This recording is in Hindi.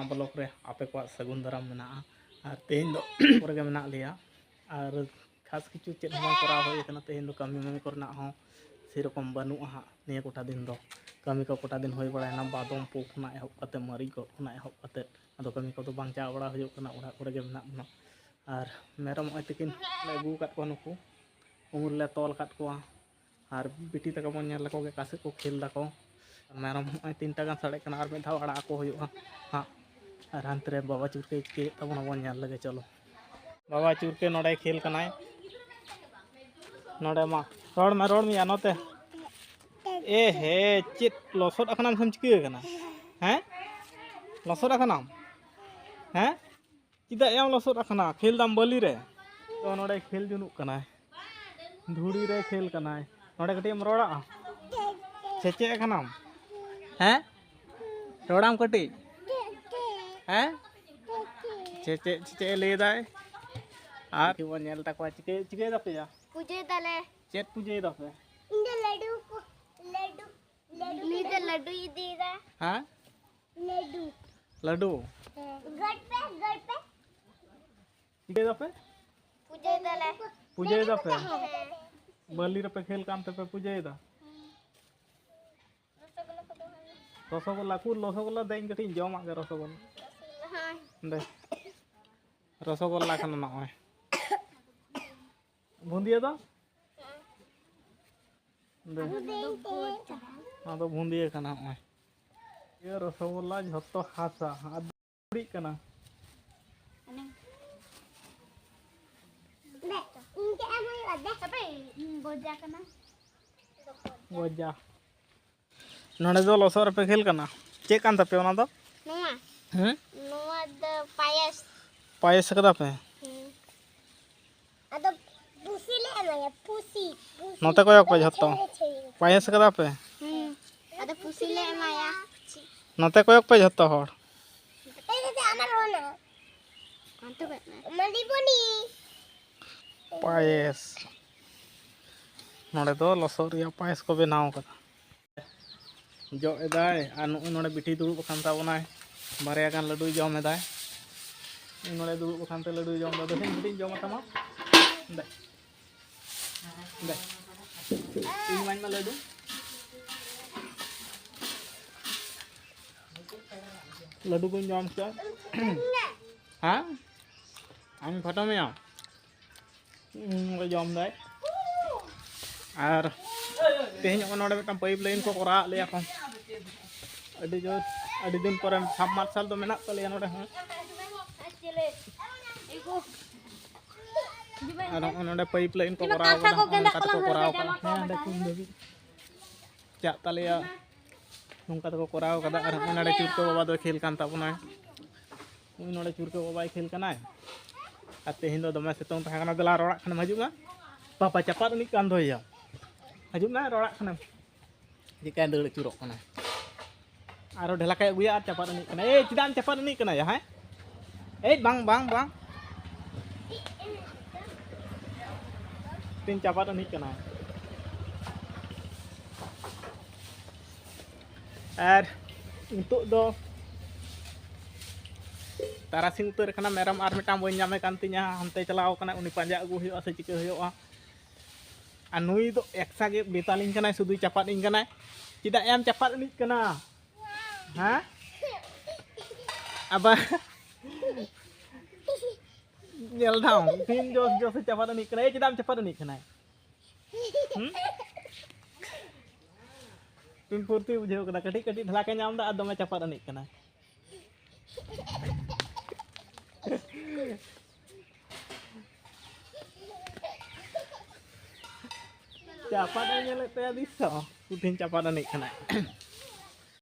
ब्लॉक रे आपे को सगुन दाराम मेना और तेहन दो पर गे मेना लिया और खास किचु चेद हम करा होय कना तेहन दो कमी ममी करना हो सेरकम बनू हाँ निया कोटा दिन दो कमी को कोटा दिन होय बड़ायना बादम पू खना एहब कते मरी को खना एहब कते अदो कमी को तो बांग चा बड़ा हुयो कना ओड़ा कोरे गे मेना बना और मेरम ओय तकिन ले अगू काट को नुकु उमुर ले तोल काट को और बिटी तक बन नेल को गे कासे को खेल दाको मेरम ओय 3टा गान साड़े कना और मे धाव आड़ा को हुयो हाँ और हानते बाबा चुरके चिके तब बन नेल लगे चलो बाबा चुरके नोडे खेल कनाय नोडे मा रोड में नोते ए हे चित लसोद अखनाम हम चिके कना हैं लसोद अखनाम हैं चिदा एम लसोद अखना खेल दाम बली रे तो नोडे खेल जुनुक कनाय धुड़ी रे खेल कनाय नोडे कटिम रोड़ा चेचे अखनाम हैं रोड़ाम कटी हैं चेचे चेचे ले दाय आ कि बन नेल तक चिके चिके दपे पूजे तले चेत पूजे दपे इंदे लड्डू ही दे रहा हां लड्डू गट पे चिके दपे पूजे दपे बली रपे खेल काम ते पे पूजे दा रसगोल्ला को रसगोल्ला देन कटी जमा के रसगोल्ला हां दे रसगोल्ला खाना ना ओय बुंदिया दो दे ना तो बुंदिया खाना ओय ये रसगोल्ला झत्तो हासा आदरी कना दे इनके एमई अदे सबे गोजा कना गोजा नोडे दो लसर पे खेल कना चे कान तपे ओना दो नोआ नोआ द पायस पायस कदा पे अदो पुसी ले एमया पुसी नोते कोयक पे झत्तो पायस कदा पे अदो पुसी ले एमया नोते कोयक पे झत्तो हर ते अमर होना अंत बे मली बनी पायस नोडे दो लसर या पायस को बनाव कदा जो एदाय आ नोडे बिठी दुड़ुब खान ताबोनाय बारया गान लड्डू जम एदाय नोडे दुड़ुब खान ते लड्डू जम दो देन बिटी जम तमा दे दे इन मान में लड्डू लड्डू को जम क्या हां हम फटो में आ जम दाय और तेहन नोडे मिटन पाइप लाइन को करा ले को अडी जो अडी दिन पर सब मार्शल तो मेना तले नोडे हूं और नोडे पाइप लाइन को करा नोडे कुन देबी चा तले नोंका तो कराव कदा और नोडे चुरको बाबा दो खेल कान ताबोना नोडे चुरको बाबा खेल कनाय और तेहन दो दमे सितों तहाना दला रोड़ा खन हजुमा पापा चपात नि कान दोया हजुना रोड़ा खन जिका दड़ चुरोक कना आरो ढेला काय गुया आर चपात नि कना ए चिदान चपात नि कना या है ए बांग बांग बांग तीन चपात नि कना और नितो दो तारासिंग उतर कना मेरम आर मिटाम बन जामे कान तिया हनते चलाव कना उनी पांजा अगु हुयो से चिके हुयो आ नुई दो एक्सा गे बेतालिंग कना सुदु चपात इन कना चिदा एम चपात नि कना हां अब नेल धाम तीन जोस जोस चपात नि कना ए चिदाम चपात नि कना तीन फुर्ती बुझेव कना कटी कटी ढला के नाम दा दमे चपात नि कना चपात नेले ते दिसो कुठिन चपात नि कना